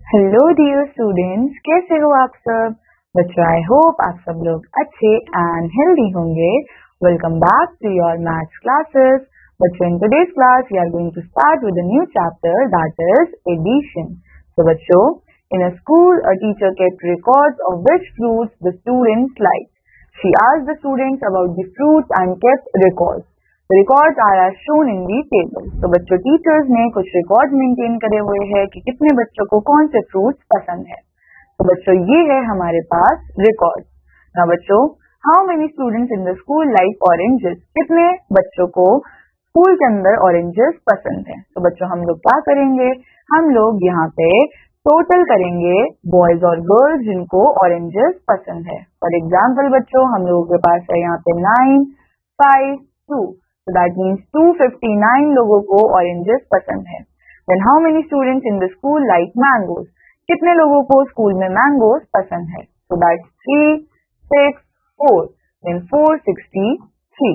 Hello dear students, कैसे हो आप सब बच्चों। आई होप आप सब लोग अच्छे एंड हेल्दी होंगे। Welcome back to your maths classes. बच्चों, in today's class we are going to start with a new chapter that is addition. तो बच्चों, in a school a teacher kept records of which fruits the students liked. She asked the students about the fruits and kept records. The records are as shown in the table. तो बच्चों, teachers ने कुछ record maintain करे हुए हैं कि कितने बच्चों को कौन से फ्रूट्स पसंद है। तो बच्चों, ये है हमारे पास रिकॉर्ड। ना बच्चों, how many students in the school like oranges? कितने बच्चों को स्कूल के अंदर ऑरेंजेस पसंद है। तो बच्चों, हम लोग क्या करेंगे, हम लोग यहाँ पे टोटल करेंगे बॉयज और गर्ल्स जिनको ऑरेंजेस पसंद है। फॉर एग्जाम्पल बच्चों, हम लोगों के पास है यहाँ पे 9, 5, 2। So that means 259 लोगों को ऑरेंजेस पसंद है। Then how many students in the school like mangoes? कितने लोगों को स्कूल में मैंगोस पसंद है। So that's 3, 6, 4. Then 463.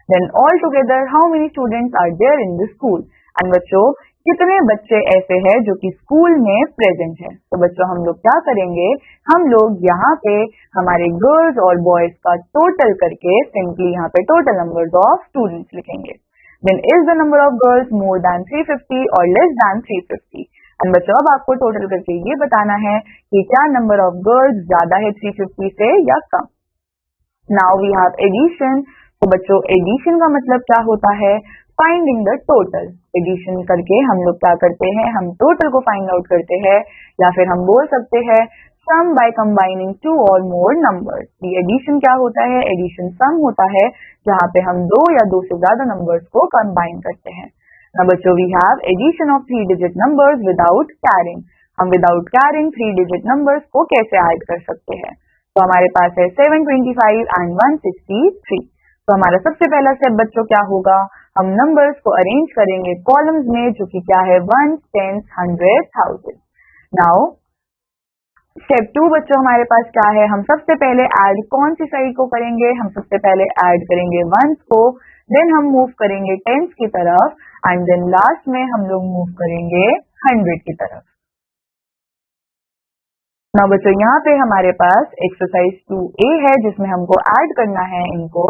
Then all together how many students are there in the school? And बच्चों, कितने बच्चे ऐसे हैं जो कि स्कूल में प्रेजेंट है। तो बच्चों, हम लोग क्या करेंगे, हम लोग यहाँ पे हमारे गर्ल्स और बॉयज का टोटल करके सिंपली यहाँ पे टोटल नंबर्स ऑफ स्टूडेंट्स लिखेंगे। Then is the number of girls more than 350 और लेस देन 350। एंड बच्चों, अब आपको टोटल करके ये बताना है कि क्या नंबर ऑफ गर्ल्स ज्यादा है 350 से या कम। Now we have addition. तो बच्चों, एडिशन का मतलब क्या होता है, फाइंडिंग द टोटल। एडिशन करके हम लोग क्या करते हैं, हम टोटल को फाइंड आउट करते हैं, या फिर हम बोल सकते हैं सम बाय कंबाइनिंग 2 और मोर नंबर्स। ये एडिशन क्या होता है, एडिशन सम होता है जहाँ पे हम 2 या 2 से ज्यादा नंबर्स को कंबाइन करते हैं। ना बच्चों, we have addition of 3 digit numbers without carrying. हम विदाउट कैरिंग 3 डिजिट नंबर्स को कैसे ऐड कर सकते हैं। तो हमारे पास है 725 एंड 163। तो हमारा सबसे पहला स्टेप बच्चों क्या होगा, हम नंबर्स को अरेंज करेंगे कॉलम्स में, जो कि क्या है 1, 10, 100, 1000। नाउ स्टेप 2 बच्चों हमारे पास क्या है, हम सबसे पहले ऐड कौन सी साइड को करेंगे, हम सबसे पहले ऐड करेंगे वंस को, देन हम मूव करेंगे टेंस की तरफ, एंड देन लास्ट में हम लोग मूव करेंगे 100 की तरफ। ना बच्चों, यहाँ पे हमारे पास एक्सरसाइज 2A है जिसमें हमको ऐड करना है इनको।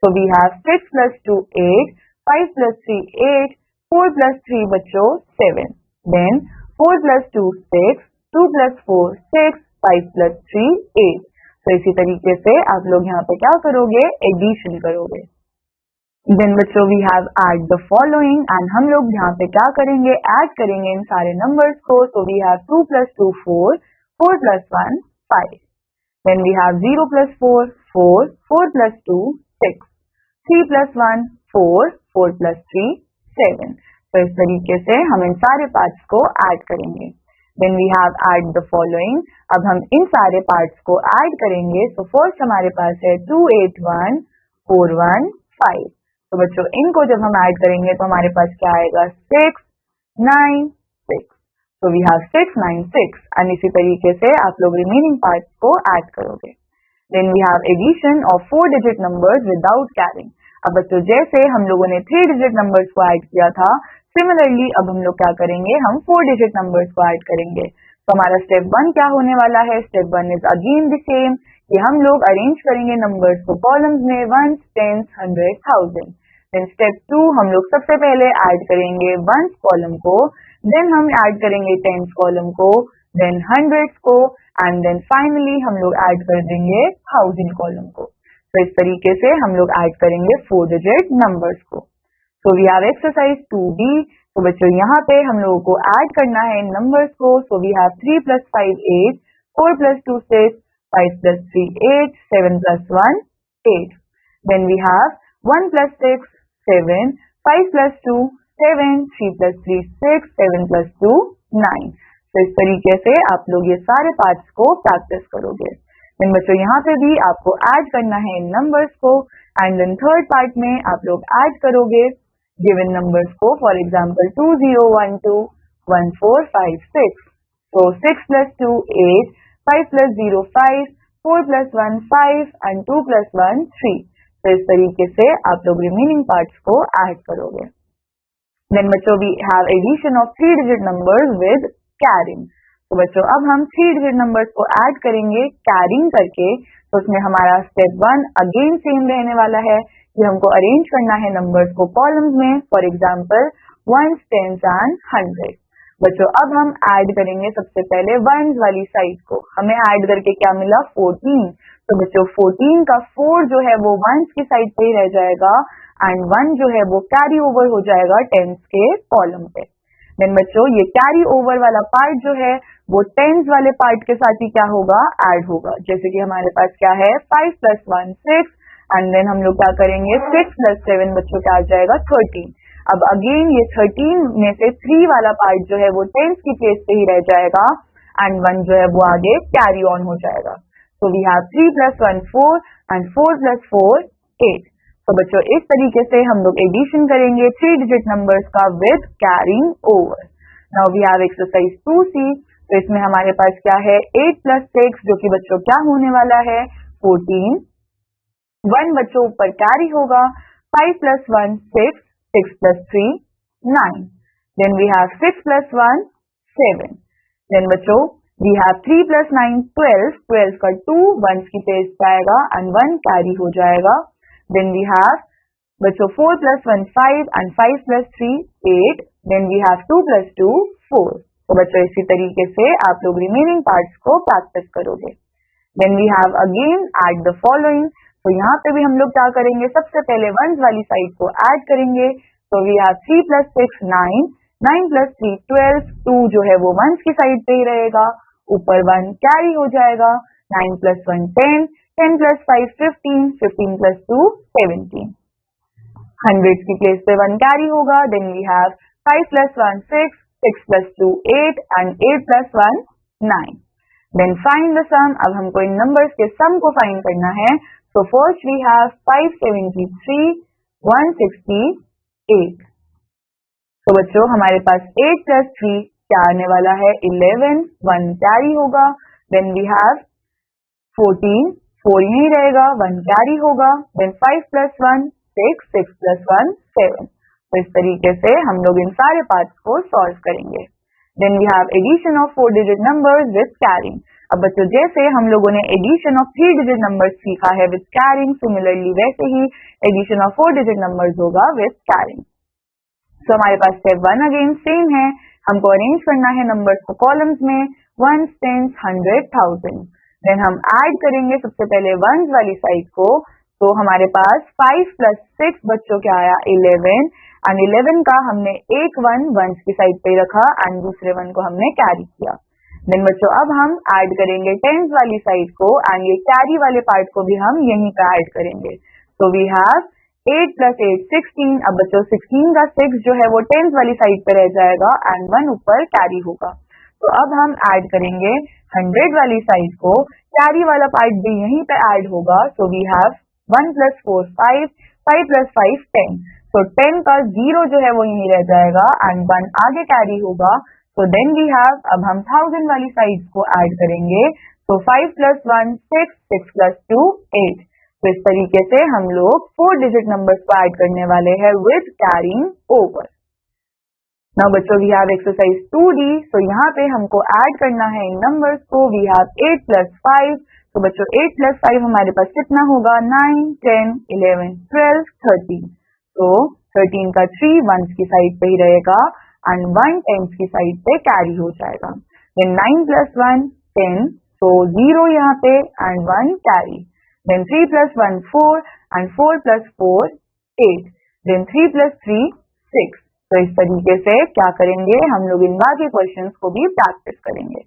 So we have 6 plus 2 8, 5 plus 3 8, 4 plus 3 बच्चों 7, then 4 plus 2 6, 2 plus 4 6, 5 plus 3 8। तो इसी तरीके से आप लोग यहाँ पे क्या करोगे, एडिशन करोगे। Then बच्चों we have add the following, and हम लोग यहाँ पे क्या करेंगे, ऐड करेंगे इन सारे नंबर्स को। So we have 2 plus 2 4, 4 plus 1 5, then we have 0 plus 4 4, 4 plus 2 6, 3 plus 1 4, 4 plus 3 7। तो इस तरीके से हम इन सारे पार्ट्स को ऐड करेंगे। Then we have add the following। अब हम इन सारे पार्ट्स को ऐड करेंगे। तो फर्स्ट हमारे पास है 2 8 1 4 1 5। तो बच्चों, इनको जब हम ऐड करेंगे तो हमारे पास क्या आएगा 6 9 6। तो वी हैव 6 9 6, एंड इसी तरीके से आप लोग रिमेनिंग पार्ट्स को ऐड करोगे। Then we have addition of 4 digit numbers without carrying। अब बच्चों, जैसे हम लोगों ने 3 digit numbers को ऐड किया था, सिमिलरली अब हम लोग क्या करेंगे, हम 4 digit numbers को ऐड करेंगे। तो हमारा स्टेप 1 क्या होने वाला है, step 1 is again the same, कि हम लोग अरेंज करेंगे नंबर्स को कॉलम्स में 1, 10, 100, 1000। देन स्टेप 2 हम लोग सबसे पहले ऐड करेंगे 1 कॉलम को, देन हम ऐड करेंगे 10 कॉलम को, देन 100 को, एंड देन फाइनली हम लोग ऐड कर देंगे 1000 कॉलम को। तो इस तरीके से हम लोग ऐड करेंगे 4 डिजिट नंबर्स को। So we have exercise 2B। तो बच्चों, यहाँ पे हम लोगों को ऐड करना है इन नंबर्स को। So we have 3 plus 5 8, 4 plus 2 6, 5 plus 3 8, 7 plus 1 8। Then we have 1 plus 6 7, 5 plus 2 7, 3 plus 3 6, 7 plus 2 9। तो इस तरीके से आप लोग ये सारे पार्ट्स को प्रैक्टिस करोगे। देन बच्चों, यहाँ पे भी आपको ऐड करना है इन नंबर्स को, एंड देन थर्ड पार्ट में आप लोग ऐड करोगे गिवन नंबर्स को। For example 2 0 1 2 1 4 5 6। तो 6 plus 2 8, 5 plus 0 5, 4 plus 1 5, and 2 plus 1 3। तो इस तरीके से आप लोग रिमेनिंग पार्ट्स को ऐड करोगे। देन बच्चों, we have addition of 3 digit numbers with carrying। तो बच्चों अब हम 3 डिजिट नंबर्स को ऐड करेंगे कैरिंग करके। तो उसमें हमारा स्टेप 1 अगेन सेम रहने वाला है कि हमको अरेंज करना है नंबर्स को कॉलम्स में। For example 1s, 10s and 100। बच्चों अब हम ऐड करेंगे सबसे पहले वंस वाली साइड को। हमें ऐड करके क्या मिला 14। तो बच्चों 14 का 4 जो है वो वंस की साइड पे ही रह जाएगा एंड 1 जो है वो कैरी ओवर हो जाएगा टेंस के कॉलम पे। देन बच्चों ये कैरी ओवर वाला पार्ट जो है वो टेंस वाले पार्ट के साथ ही क्या होगा ऐड होगा। जैसे कि हमारे पास क्या है 5 + 1 6 एंड देन हम लोग क्या करेंगे 6 + 7 बच्चों क्या आ जाएगा 13। अब अगेन ये 13 में से 3 वाला पार्ट जो है वो टेंस की प्लेस पे ही रह जाएगा एंड 1 जो है वो आगे कैरी ऑन हो जाएगा। So we have 3 + 1 4 and 4 + 4 8। तो बच्चों इस तरीके से हम लोग एडिशन करेंगे 3 डिजिट नंबर्स का with carrying over. Now we have exercise 2C। तो इसमें हमारे पास क्या है 8 + 6 जो कि बच्चों क्या होने वाला है 14। 1 बच्चों ऊपर कैरी होगा 5 + 1 6 6 + 3 9। Then we have 6 + 1 7। देन बच्चों we have 3 + 9 12। 12 का 2 वंस की प्लेस पे आएगा एंड 1 कैरी हो जाएगा। देन वी हैव बच्चों 4 + 1 5 एंड 5 + 3 8। Then we have 2 + 2 4। तो बच्चों इसी तरीके से आप लोग रिमेनिंग पार्ट्स को प्रैक्टिस करोगे। Then we have again add the following. तो यहाँ पे भी हम लोग क्या करेंगे सबसे पहले वंस वाली साइड को ऐड करेंगे। तो वी हैव 3 + 6 9 9 + 3 12। 2 जो है वो वंस की साइड पे ही रहेगा, ऊपर 1 कैरी हो जाएगा। 9 + 1 10 10 + 5 15 15 + 2 17। 100 की प्लेस पे 1 कैरी होगा। Then we have 5 + 1 6 6 + 2 8 and 8 + 1 9। Then find the sum. अब हमको इन नंबर्स के सम को फाइंड करना है। तो फर्स्ट वी हैव 573 168। तो बच्चों हमारे पास 8 + 3 क्या आने वाला है 11। 1 कैरी होगा। देन वी हैव 14 4 यही रहेगा 1 कैरी होगा। देन 5 + 1 6 6 + 1 7। तो इस तरीके से हम लोग इन सारे पार्ट्स को सॉल्व करेंगे। Then we have addition of 4 digit numbers with carrying. अब बच्चों जैसे हम लोगों ने एडिशन ऑफ 3 डिजिट नंबर्स सीखा है विद कैरिंग, सिमिलरली वैसे ही एडिशन ऑफ 4 डिजिट नंबर्स होगा विद कैरिंग। तो हमारे पास स्टेप 1 अगेन सेम है। हमको अरेंज करना है नंबर्स को कॉलम्स में 1s 10s 100 1000। देन हम ऐड करेंगे सबसे पहले वंस वाली साइड को। तो हमारे पास 5 + 6 बच्चों क्या आया 11 एंड 11 का हमने एक 1 वंस की साइड पे रखा एंड दूसरे 1 को हमने कैरी किया। देन बच्चों अब हम ऐड करेंगे टेंस वाली साइड को एंड ये कैरी वाले पार्ट को भी हम यहीं पे ऐड करेंगे। तो वी हैव 8 + 8 16। अब बच्चों 16 का 6 जो है वो टेंस वाली साइड पे रह जाएगा एंड 1 ऊपर कैरी होगा। तो अब हम ऐड करेंगे 100 वाली साइड को। कैरी वाला पार्ट भी यहीं पे ऐड होगा। So we have 1 + 4 5 5 + 5 10। तो 10 का 0 जो है वो यहीं रह जाएगा एंड 1 आगे कैरी होगा। तो देन वी हैव अब हम 1000 वाली साइड को ऐड करेंगे। तो 5 + 1 6 6 + 2 8। तो इस तरीके से हम लोग 4 डिजिट नंबर्स को ऐड करने वाले हैं विद कैरिंग ओवर। नाउ बच्चों वी हैव एक्सरसाइज 2D। तो यहाँ पे हमको ऐड करना है इन नंबर्स को। We have 8 + 5। तो बच्चों 8 + 5 हमारे पास कितना होगा 9 10 11 12 13। तो 13 का 3 वंस की साइड पे ही रहेगा एंड 1 टेंस की साइड पे कैरी हो जाएगा। देन 9 + 1 10। तो 0 यहाँ पे and 1 carry. Then 3 + 1 4 and 4 + 4 8. Then 3 + 3 6. तो इस तरीके से क्या करेंगे हम लोग इन बाकी क्वेश्चंस को भी प्रैक्टिस करेंगे।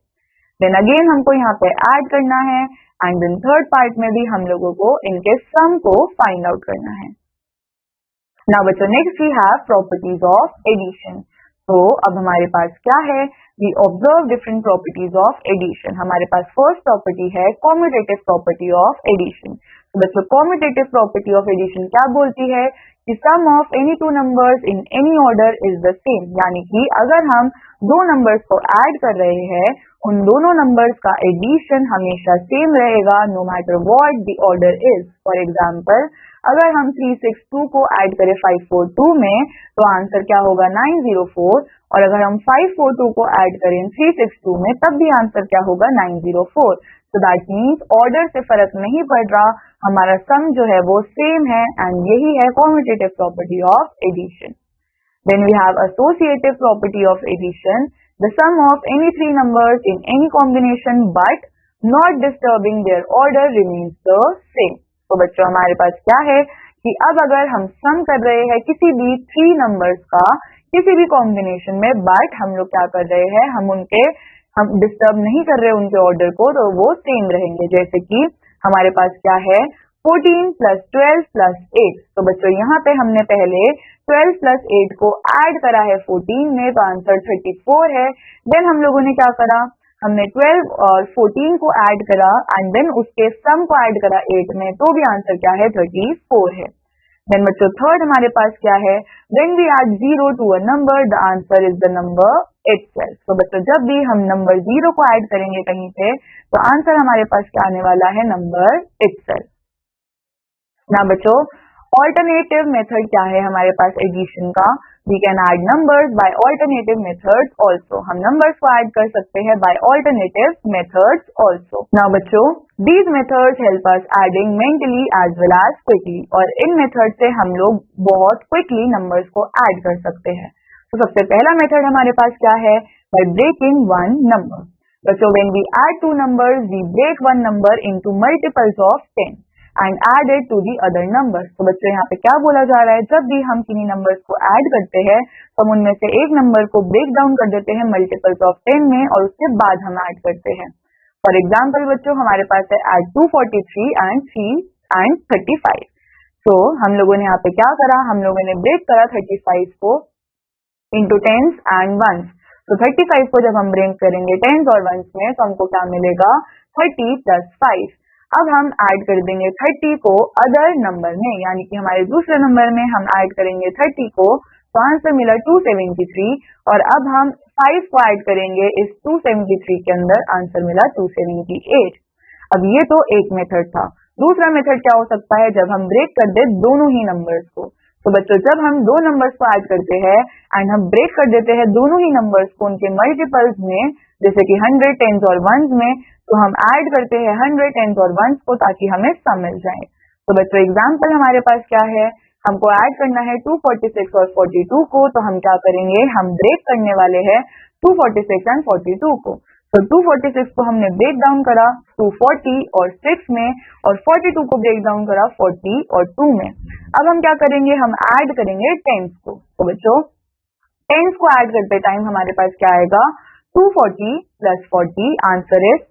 देन अगेन हमको यहाँ पे ऐड करना है एंड देन थर्ड पार्ट में भी हम लोगों को इनके सम को फाइंड आउट करना है। नाउ बच्चों next we have properties of addition. तो अब हमारे पास क्या है we observe different properties of addition. हमारे पास फर्स्ट प्रॉपर्टी है कॉम्यूटेटिव प्रॉपर्टी ऑफ एडिशन। तो बच्चों कॉम्यूटेटिव प्रॉपर्टी ऑफ एडिशन क्या बोलती है कि sum of any two numbers in any order is the same. यानी कि अगर हम दो नंबर्स को ऐड कर रहे हैं उन दोनों नंबर्स का एडिशन हमेशा सेम रहेगा no matter what the order is. For example अगर हम 362 को ऐड करें 542 में तो आंसर क्या होगा 904, और अगर हम 542 को ऐड करें 362 में तब भी आंसर क्या होगा 904। सो दैट मीन्स ऑर्डर से फर्क नहीं पड़ रहा, हमारा सम जो है वो सेम है, एंड यही है commutative property of addition. Then we have associative property of addition. The sum of any three numbers in any combination but not disturbing their order remains the same. तो बच्चों हमारे पास क्या है कि अब अगर हम सम कर रहे हैं किसी भी 3 नंबर्स का किसी भी कॉम्बिनेशन में, बट हम लोग क्या कर रहे हैं, हम डिस्टर्ब नहीं कर रहे उनके ऑर्डर को, तो वो सेम रहेंगे। जैसे कि हमारे पास क्या है 14 प्लस 12 प्लस 8। तो बच्चों यहाँ पे हमने पहले 12 प्लस 8 को ऐड करा है 14 में, तो आंसर 34 है। देन हम लोगों ने क्या करा, हमने 12 और 14 को ऐड करा एंड देन उसके सम को ऐड करा 8 में, तो भी आंसर क्या है 34 है। देन बच्चों थर्ड हमारे पास क्या है, when we add 0 to a number the answer is the number itself. तो बच्चों जब भी हम नंबर 0 को ऐड करेंगे कहीं पे तो आंसर हमारे पास क्या आने वाला है, नंबर इटसेल्फ। ना बच्चों ऑल्टरनेटिव मेथड क्या है हमारे पास एडिशन का, we can add numbers by alternative methods also. हम नंबर्स को ऐड कर सकते हैं बाय ऑल्टरनेटिव मेथड्स ऑल्सो। ना बच्चों these methods help us adding mentally as well as quickly, और इन मेथड से हम लोग बहुत क्विकली नंबर्स को ऐड कर सकते हैं। तो सबसे पहला मेथड हमारे पास क्या है, बाय ब्रेकिंग वन नंबर। बच्चों when we add two numbers we break one number into multiples of 10 and add it to the other numbers. तो बच्चों यहाँ पे क्या बोला जा रहा है, जब भी हम किन्हीं नंबर्स को ऐड करते हैं तो हम उनमें से एक नंबर को ब्रेक डाउन कर देते हैं मल्टीपल्स ऑफ 10 में, और उसके बाद हम ऐड करते हैं। फॉर एग्जाम्पल बच्चों हमारे पास है ऐड 243 एंड 3 एंड 35। तो हम लोगों ने यहाँ पे क्या करा, हम लोगों ने ब्रेक करा 35 को इंटू टेंस एंड वंस। तो 35 को जब हम ब्रेक करेंगे टेंस और वंस में तो हमको क्या मिलेगा 30 प्लस 5। अब हम ऐड कर देंगे 30 को अदर नंबर में, यानी कि हमारे दूसरे नंबर में हम ऐड करेंगे 30 को, तो आंसर मिला 273, और अब हम 5 को ऐड करेंगे इस 273 के अंदर, आंसर मिला 278। अब ये तो एक मेथड था। दूसरा मेथड क्या हो सकता है, जब हम ब्रेक कर दे दोनों ही नंबर्स को। तो बच्चों जब हम दो नंबर्स को ऐड करते हैं एंड हम ब्रेक कर देते हैं दोनों ही नंबर्स को उनके मल्टीपल्स में, जैसे कि 100 टेंस और वंस में, तो हम ऐड करते हैं 100 टेंस और वंस को ताकि हमें सम मिल जाए। तो बच्चों एग्जाम्पल हमारे पास क्या है, हमको ऐड करना है 246 और 42 को, तो हम क्या करेंगे, हम ब्रेक करने वाले हैं 246 एंड 42 को। तो 246 को हमने ब्रेक डाउन करा 240 और 6 में, और 42 को ब्रेक डाउन करा 40 और 2 में। अब हम क्या करेंगे, हम ऐड करेंगे टेंस को। तो बच्चों टेंस को ऐड करते टाइम हमारे पास क्या आएगा, 240 प्लस 40 आंसर इज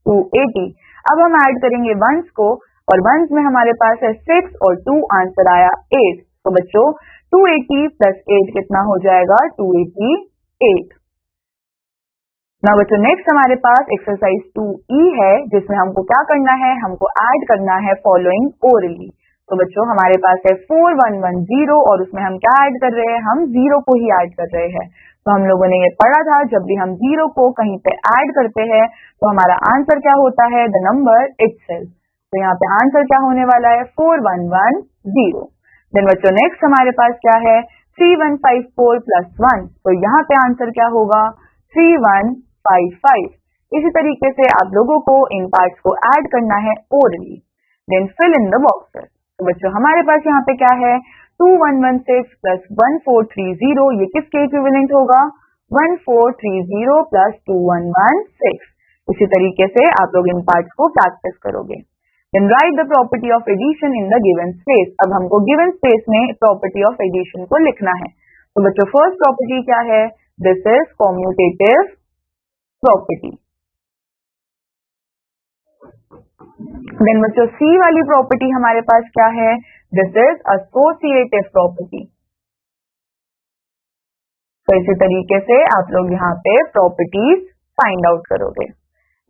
280। अब हम ऐड करेंगे वंस को, और वंस में हमारे पास है 6 और 2, आंसर आया 8। तो बच्चों 280 प्लस 8 कितना हो जाएगा, 288। ना बच्चों नेक्स्ट हमारे पास एक्सरसाइज 2E है, जिसमें हमको क्या करना है, हमको ऐड करना है फॉलोइंग ओरली। तो बच्चों हमारे पास है 4110, और उसमें हम क्या ऐड कर रहे हैं, हम 0 को ही ऐड कर रहे हैं। तो हम लोगों ने ये पढ़ा था, जब भी हम 0 को कहीं पे ऐड करते हैं तो हमारा आंसर क्या होता है, द नंबर इटसेल्फ। तो यहाँ पे आंसर क्या होने वाला है, 4110। देन बच्चों नेक्स्ट हमारे पास क्या है, 3154 प्लस 1। तो यहाँ पे आंसर क्या होगा, 3155। इसी तरीके से आप लोगों को इन पार्ट्स को ऐड करना है orally. Then fill in the boxes. तो बच्चों हमारे पास यहाँ पे क्या है, 2116 प्लस 1430, ये किसके इक्विवेलेंट होगा, 1430 प्लस 2116। इसी तरीके से आप लोग इन पार्ट्स को प्रैक्टिस करोगे। Then write the property of addition in the given space. अब हमको गिवन स्पेस में प्रॉपर्टी ऑफ एडिशन को लिखना है। तो बच्चों फर्स्ट प्रॉपर्टी क्या है, this is commutative property. Then बच्चों सी वाली प्रॉपर्टी हमारे पास क्या है, दिस इज एसोसिएटिव प्रॉपर्टी। तो इसी तरीके से आप लोग यहाँ पे प्रॉपर्टीज फाइंड आउट करोगे।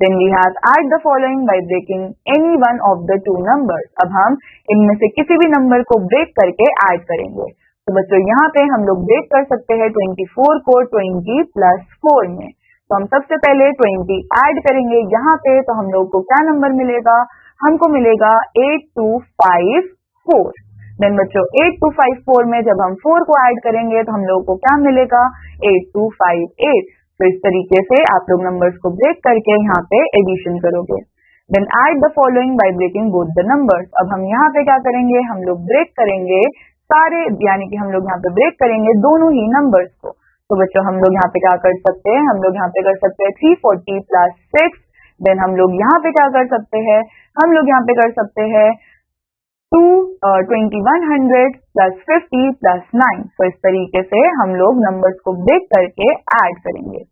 Then we have add the following by breaking any one of the two numbers. अब हम इनमें से किसी भी नंबर को ब्रेक करके ऐड करेंगे। तो बच्चों यहाँ पे हम लोग ब्रेक कर सकते हैं 24 को 20 प्लस 4 में। तो हम सबसे पहले 20 ऐड करेंगे यहाँ पे, तो हम लोग को क्या नंबर मिलेगा, हमको मिलेगा 8254। देन बच्चों 8254 में जब हम 4 को ऐड करेंगे तो हम लोगों को क्या मिलेगा 8258। तो इस तरीके से आप लोग नंबर्स को ब्रेक करके यहाँ पे एडिशन करोगे। Then add the following by breaking both the numbers. अब हम यहाँ पे क्या करेंगे, हम लोग ब्रेक करेंगे सारे, यानी कि हम लोग यहाँ पे ब्रेक करेंगे दोनों ही नंबर्स को। तो बच्चों हम लोग यहाँ पे क्या कर सकते हैं, हम लोग यहाँ पे कर सकते हैं 340 प्लस 6। देन हम लोग यहाँ पे क्या कर सकते हैं, हम लोग यहाँ पे कर सकते हैं 2100 प्लस 50 प्लस 9। तो इस तरीके से हम लोग नंबर्स को ब्रेक करके ऐड करेंगे।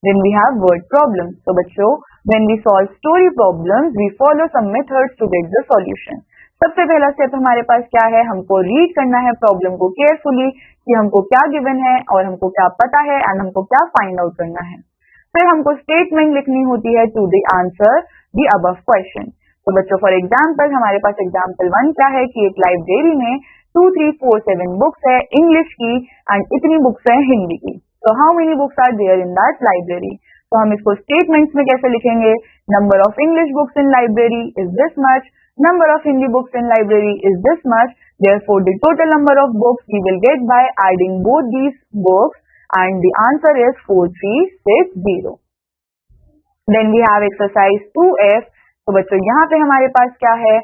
Then we have word problems. So बच्चों when we solve story problems we follow some methods to get the solution. सबसे पहला स्टेप हमारे पास क्या है, हमको रीड करना है प्रॉब्लम को केयरफुली कि हमको क्या गिवन है और हमको क्या पता है एंड हमको क्या फाइंड आउट करना है। फिर हमको स्टेटमेंट लिखनी होती है to the answer the above question. तो बच्चों फॉर एग्जाम्पल हमारे पास एग्जाम्पल 1 क्या है कि एक लाइब्रेरी में 2, 3, 4, 7 बुक्स है इंग्लिश की एंड इतनी बुक्स है हिंदी की। तो how many books are there in that library. तो हम इसको स्टेटमेंट्स में कैसे लिखेंगे, number of English books in library is this much, number of Hindi books in library is this much, therefore the total number of books we will get by adding both these books and the answer is 4360. Then we have exercise 2F. तो बच्चों यहाँ पे हमारे पास क्या है,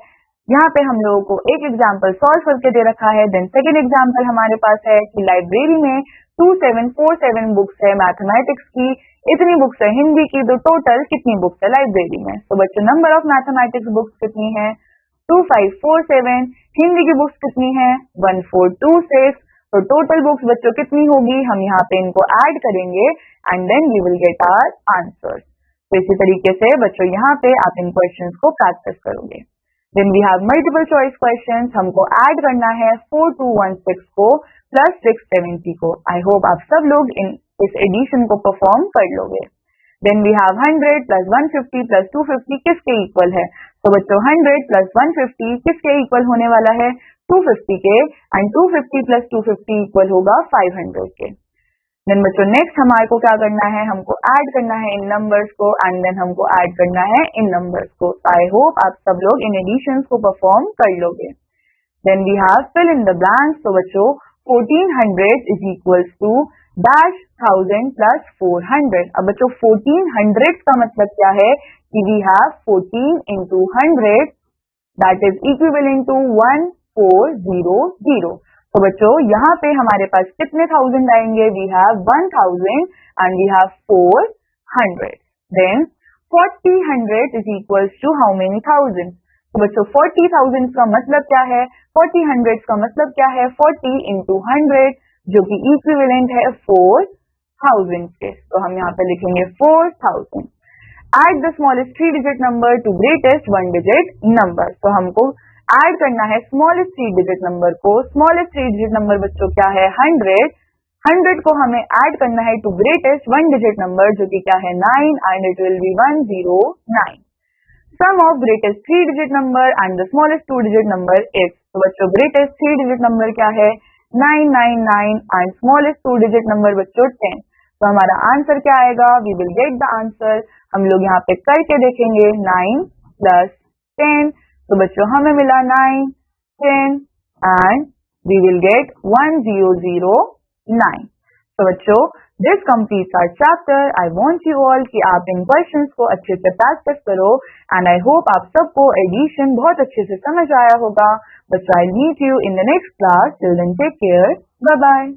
यहाँ पे हम लोगों को एक एग्जाम्पल सॉल्व करके दे रखा है। देन सेकेंड एग्जाम्पल हमारे पास है कि लाइब्रेरी में 2747 बुक्स है मैथमेटिक्स की, इतनी बुक्स है हिंदी की, तो टोटल कितनी बुक्स है लाइब्रेरी में। तो बच्चों नंबर ऑफ मैथमेटिक्स बुक्स कितनी है 2547, हिंदी की बुक्स कितनी है 1426। तो टोटल बुक्स बच्चों कितनी होगी, हम यहाँ पे इनको ऐड करेंगे and then we will get our answer. तो इसी तरीके से बच्चों यहाँ पे आप इन क्वेश्चंस को प्रैक्टिस करोगे। Then we have multiple choice questions, हमको ऐड करना है 4216 को प्लस 670 को। आई होप आप सब लोग इस एडिशन को परफॉर्म कर लोगे। Then we have 100 plus 150 plus 250 किसके इक्वल है। तो बच्चों 100 प्लस 150 किसके इक्वल होने वाला है 250 के, एंड 250 प्लस 250 इक्वल होगा 500 के। देन बच्चों नेक्स्ट हमारे को क्या करना है, हमको ऐड करना है इन नंबर्स को एंड देन हमको ऐड करना है इन नंबर्स को। आई होप आप सब लोग इन एडिशंस को परफॉर्म कर लोगे। Then we have fill in the blanks. तो बच्चों 1400 is equals to dash 1000 plus 400। अब बच्चों 1400 का मतलब क्या है कि we have 14 into 100 that is equivalent to 1400। तो बच्चों यहाँ पे हमारे पास कितने थाउजेंड आएंगे, we have 1000 and we have 400। Then 40 is equals to how many thousand. तो बच्चों 40,000 का मतलब क्या है, 40 का मतलब क्या है 40 इंटू 100 जो कि इक्विवेलेंट है 4000 के। तो हम यहाँ पे लिखेंगे 4000। Add the smallest 3 digit number to greatest 1 digit number. तो हमको ऐड करना है स्मॉलेस्ट 3 डिजिट नंबर को। स्मॉलेस्ट 3 डिजिट नंबर बच्चों क्या है 100 को हमें ऐड करना है टू ग्रेटेस्ट 1 डिजिट नंबर जो कि क्या है 9 and it will be 109। Sum of greatest 3 digit number and the smallest 2 digit number is. तो बच्चों ग्रेटेस्ट 3 डिजिट नंबर क्या है 999 एंड स्मॉलेस्ट 2 डिजिट नंबर बच्चों 10। तो हमारा आंसर क्या आएगा, we will get the answer. हम लोग यहाँ पे करके देखेंगे 9 प्लस 10। तो बच्चों हमें मिला 9, 10 एंड वी विल गेट 1009। तो बच्चों this completes our chapter. I want you all कि आप इन क्वेश्चंस को अच्छे से प्रैक्टिस करो एंड आई होप आप सबको एडिशन बहुत अच्छे से समझ आया होगा। बच्चों I meet you in the next class. Till then take care, bye bye.